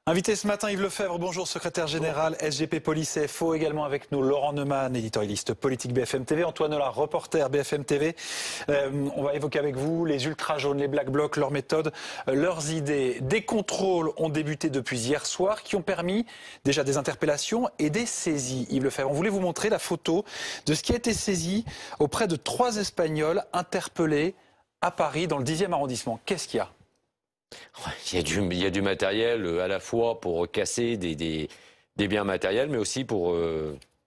Invité ce matin, Yves Lefebvre, bonjour, secrétaire général SGP Police et FO. Également avec nous, Laurent Neumann, éditorialiste politique BFM TV. Antoine Hollard, reporter BFM TV. On va évoquer avec vous les ultra jaunes, les black blocs, leurs méthodes, leurs idées. Des contrôles ont débuté depuis hier soir qui ont permis déjà des interpellations et des saisies. Yves Lefebvre, on voulait vous montrer la photo de ce qui a été saisi auprès de 3 Espagnols interpellés à Paris dans le 10e arrondissement. Qu'est-ce qu'il y a ? Il y a du matériel à la fois pour casser des biens matériels, mais aussi pour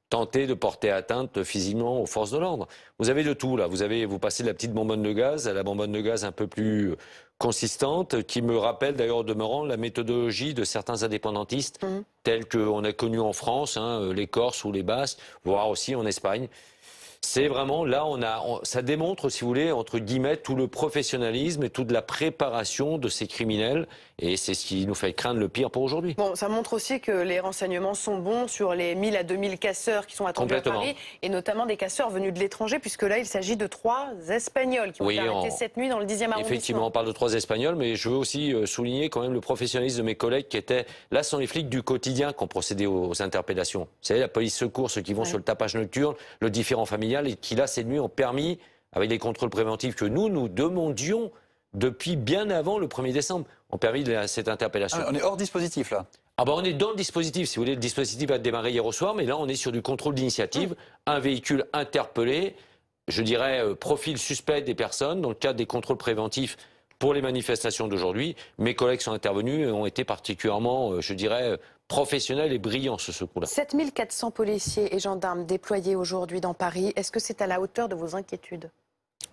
tenter de porter atteinte physiquement aux forces de l'ordre. Vous avez de tout là. Vous passez de la petite bonbonne de gaz à la bonbonne de gaz un peu plus consistante, qui me rappelle d'ailleurs au demeurant la méthodologie de certains indépendantistes, tels qu'on a connus en France, les Corses ou les Basques, voire aussi en Espagne. C'est vraiment, là, ça démontre, si vous voulez, entre guillemets, tout le professionnalisme et toute la préparation de ces criminels. Et c'est ce qui nous fait craindre le pire pour aujourd'hui. Bon, ça montre aussi que les renseignements sont bons sur les 1000 à 2000 casseurs qui sont attendus à Paris, et notamment des casseurs venus de l'étranger, puisque là, il s'agit de 3 Espagnols qui ont été arrêtés cette nuit dans le 10e arrondissement. Effectivement, on parle de 3 Espagnols, mais je veux aussi souligner quand même le professionnalisme de mes collègues qui étaient, là, sont les flics du quotidien qui ont procédé aux interpellations. Vous savez, la police secours, ceux qui vont sur le tapage nocturne, le différend familial, et qui, là, cette nuit, ont permis, avec les contrôles préventifs que nous demandions depuis bien avant le 1er décembre, ont permis cette interpellation. On est hors dispositif, là. On est dans le dispositif. Si vous voulez, le dispositif a démarré hier au soir, mais là, on est sur du contrôle d'initiative. Un véhicule interpellé, je dirais, profil suspect des personnes, dans le cadre des contrôles préventifs pour les manifestations d'aujourd'hui. Mes collègues sont intervenus et ont été particulièrement, je dirais, professionnels et brillants sur ce coup-là. 7400 policiers et gendarmes déployés aujourd'hui dans Paris. Est-ce que c'est à la hauteur de vos inquiétudes ?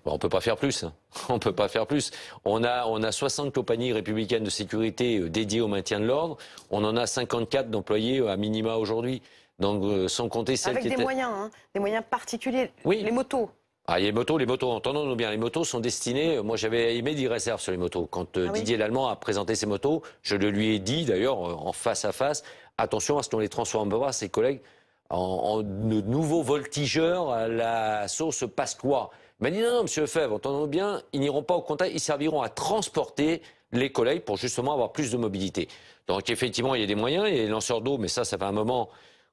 On ne peut pas faire plus. On peut pas faire plus. On a 60 compagnies républicaines de sécurité dédiées au maintien de l'ordre. On en a 54 d'employés à minima aujourd'hui. Donc, sans compter celles qui étaient... Des moyens particuliers. Oui. Les motos. Ah, les motos, entendons-nous bien, les motos sont destinées, moi j'avais émis des réserves sur les motos. Quand Didier Lallemand a présenté ses motos, je le lui ai dit d'ailleurs en face à face, attention à ce qu'on les transforme pas, ses collègues, en de nouveaux voltigeurs à la sauce Pasqua. Il m'a dit non, monsieur Lefebvre, entendons bien, ils n'iront pas au contact, ils serviront à transporter les collègues pour justement avoir plus de mobilité. Donc effectivement, il y a des moyens, il y a les lanceurs d'eau, mais ça fait un moment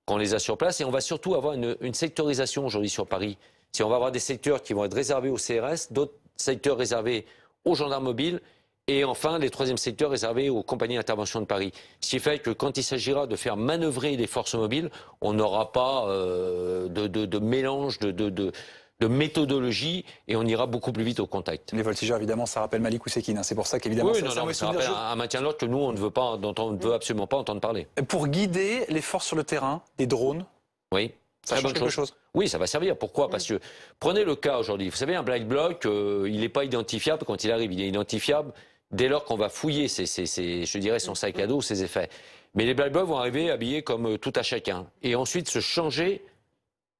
qu'on les a sur place, et on va surtout avoir une sectorisation aujourd'hui sur Paris. Si on va avoir des secteurs qui vont être réservés aux CRS, d'autres secteurs réservés aux gendarmes mobiles, et enfin les 3e secteurs réservés aux compagnies d'intervention de Paris. Ce qui fait que quand il s'agira de faire manœuvrer les forces mobiles, on n'aura pas de mélange de méthodologie, et on ira beaucoup plus vite au contact. Les voltigeurs, évidemment, ça rappelle Malik Oussekine. C'est pour ça qu'évidemment... Oui, ça rappelle un maintien de l'ordre que nous, dont on ne veut absolument pas entendre parler. Pour guider les forces sur le terrain, des drones, oui. Ça change quelque chose. Oui, ça va servir. Pourquoi ? Parce que, prenez le cas aujourd'hui, vous savez, un black bloc, il n'est pas identifiable quand il arrive. Il est identifiable dès lors qu'on va fouiller je dirais, son sac à dos, ses effets. Mais les black blocs vont arriver habillés comme tout à chacun. Et ensuite se changer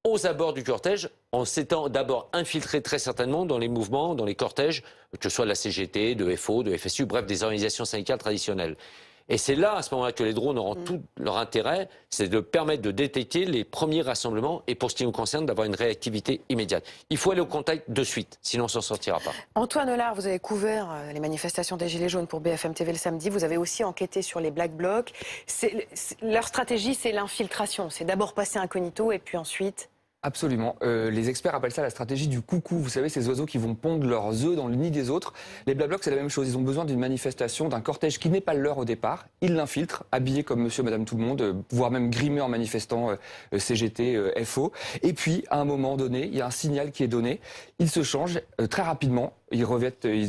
aux abords du cortège, en s'étant d'abord infiltré très certainement dans les mouvements, dans les cortèges, que ce soit de la CGT, de FO, de FSU, bref, des organisations syndicales traditionnelles. Et c'est là, à ce moment-là, que les drones auront tout leur intérêt, c'est de permettre de détecter les premiers rassemblements et, pour ce qui nous concerne, d'avoir une réactivité immédiate. Il faut aller au contact de suite, sinon on s'en sortira pas. Antoine Hollard, vous avez couvert les manifestations des Gilets jaunes pour BFM TV le samedi. Vous avez aussi enquêté sur les Black Blocs. Leur stratégie, c'est l'infiltration. C'est d'abord passer incognito et puis ensuite... Absolument. Les experts appellent ça la stratégie du coucou. Vous savez, ces oiseaux qui vont pondre leurs œufs dans le nid des autres. Les Black Blocs, c'est la même chose. Ils ont besoin d'une manifestation, d'un cortège qui n'est pas leur au départ. Ils l'infiltrent, habillés comme monsieur, madame, tout le monde, voire même grimés en manifestant CGT, FO. Et puis, à un moment donné, il y a un signal qui est donné. Ils se changent très rapidement. Ils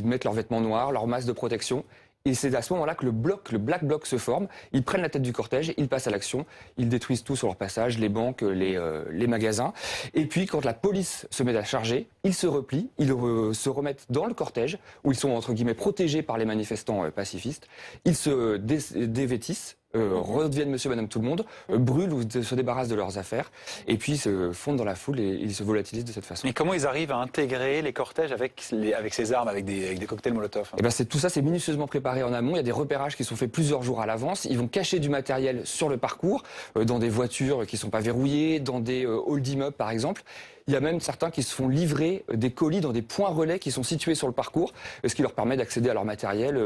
mettent leurs vêtements noirs, leur masque de protection. Et c'est à ce moment-là que le Black Bloc se forme. Ils prennent la tête du cortège, ils passent à l'action, ils détruisent tout sur leur passage, les banques, les magasins. Et puis, quand la police se met à charger, ils se replient, ils se remettent dans le cortège, où ils sont, entre guillemets, protégés par les manifestants pacifistes. Ils se dévêtissent, redeviennent monsieur, madame, tout le monde, brûlent ou se débarrassent de leurs affaires, et puis se fondent dans la foule et ils se volatilisent de cette façon. Mais comment ils arrivent à intégrer les cortèges avec ces armes, avec des cocktails Molotov? Et ben tout ça, c'est minutieusement préparé en amont. Il y a des repérages qui sont faits plusieurs jours à l'avance. Ils vont cacher du matériel sur le parcours, dans des voitures qui ne sont pas verrouillées, dans des halls d'immeubles par exemple. Il y a même certains qui se font livrer des colis dans des points relais qui sont situés sur le parcours, ce qui leur permet d'accéder à leur matériel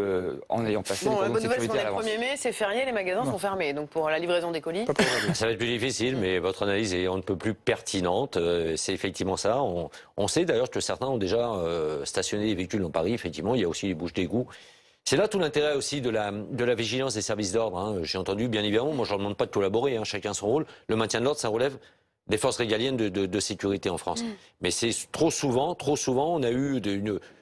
en ayant passé les la cordons de bonne nouvelle, sécurité c'est à qu'on est l'avance. le 1er mai, c'est férié, les magasins sont fermés. Donc pour la livraison des colis... Ça va être plus difficile, mais votre analyse est on ne peut plus pertinente. C'est effectivement ça. On sait d'ailleurs que certains ont déjà stationné des véhicules dans Paris. Effectivement, il y a aussi les bouches d'égout. C'est là tout l'intérêt aussi de la vigilance des services d'ordre. Hein. J'ai entendu, bien évidemment, moi je ne leur demande pas de collaborer, hein, chacun son rôle. Le maintien de l'ordre, ça relève des forces régaliennes de sécurité en France. Mais c'est trop souvent, on a eu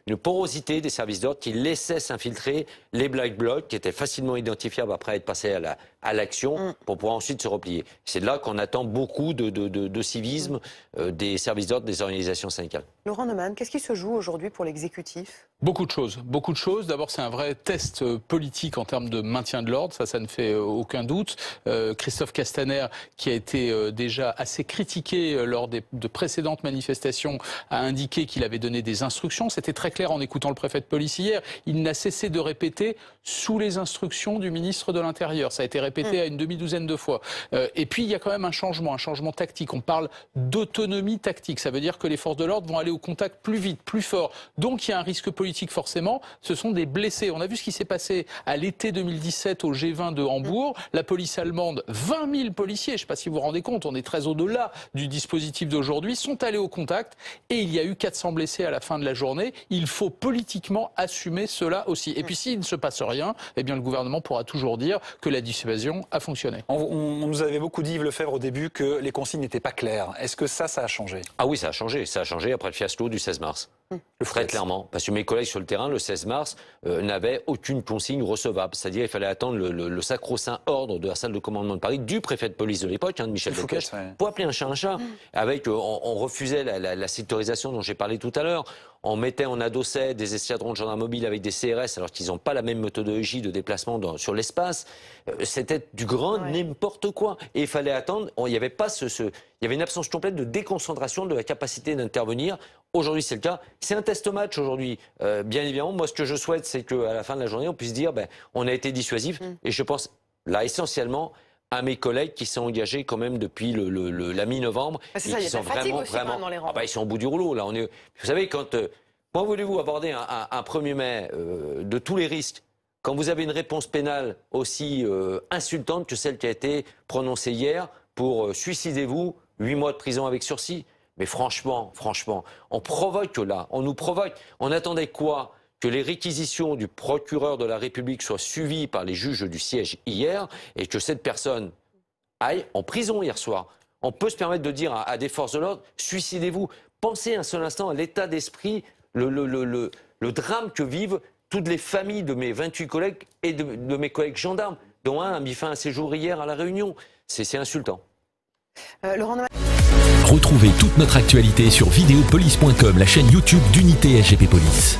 une porosité des services d'ordre qui laissait s'infiltrer les black blocs qui étaient facilement identifiables après être passés à l'action pour pouvoir ensuite se replier. C'est là qu'on attend beaucoup de civisme des services d'ordre, des organisations syndicales. Laurent Neumann, qu'est-ce qui se joue aujourd'hui pour l'exécutif ? Beaucoup de choses, beaucoup de choses. D'abord, c'est un vrai test politique en termes de maintien de l'ordre, ça ne fait aucun doute. Christophe Castaner, qui a été déjà assez critiqué lors de précédentes manifestations, a indiqué qu'il avait donné des instructions. C'était très clair en écoutant le préfet de police hier. Il n'a cessé de répéter sous les instructions du ministre de l'Intérieur. Ça a été répété à une demi-douzaine de fois. Et puis, il y a quand même un changement tactique. On parle d'autonomie tactique. Ça veut dire que les forces de l'ordre vont aller au contact plus vite, plus fort. Donc, il y a un risque politique forcément. Ce sont des blessés. On a vu ce qui s'est passé à l'été 2017 au G20 de Hambourg. La police allemande, 20 000 policiers, je ne sais pas si vous vous rendez compte, on est très au-delà du dispositif d'aujourd'hui, sont allés au contact et il y a eu 400 blessés à la fin de la journée. Il faut politiquement assumer cela aussi. Et puis s'il ne se passe rien, eh bien le gouvernement pourra toujours dire que la dissuasion a fonctionné. On nous avait beaucoup dit, Yves Lefebvre, au début que les consignes n'étaient pas claires. Est-ce que ça a changé? Ah oui, ça a changé. Ça a changé après le fiasco du 16 mars. Très clairement. Parce que mes collègues sur le terrain, le 16 mars, n'avaient aucune consigne recevable. C'est-à-dire qu'il fallait attendre le sacro-saint ordre de la salle de commandement de Paris, du préfet de police de l'époque, de Michel Delpech, pour appeler un chat un chat. Avec, on refusait la sectorisation dont j'ai parlé tout à l'heure. On adossait des escadrons de gendarmes mobiles avec des CRS alors qu'ils n'ont pas la même méthodologie de déplacement sur l'espace. C'était du grand n'importe quoi. Et il fallait attendre. Il n'y avait pas il y avait une absence complète de déconcentration de la capacité d'intervenir. Aujourd'hui, c'est le cas. C'est un test match aujourd'hui. Bien évidemment, moi, ce que je souhaite, c'est qu'à la fin de la journée, on puisse dire on a été dissuasif. Et je pense, là, essentiellement, à mes collègues qui sont engagés quand même depuis la mi-novembre. Et qui sont vraiment dans les rangs. Ils sont au bout du rouleau. Là, vous savez, comment voulez-vous aborder un 1er mai de tous les risques quand vous avez une réponse pénale aussi insultante que celle qui a été prononcée hier pour suicidez-vous, 8 mois de prison avec sursis? Mais franchement, on provoque là, on nous provoque. On attendait quoi? Que les réquisitions du procureur de la République soient suivies par les juges du siège hier et que cette personne aille en prison hier soir. On peut se permettre de dire à des forces de l'ordre, suicidez-vous. Pensez un seul instant à l'état d'esprit, le drame que vivent toutes les familles de mes 28 collègues et de mes collègues gendarmes, dont un a mis fin à ses jours hier à La Réunion. C'est insultant. Laurent Neumann. Retrouvez toute notre actualité sur videopolice.com, la chaîne YouTube d'Unité SGP Police.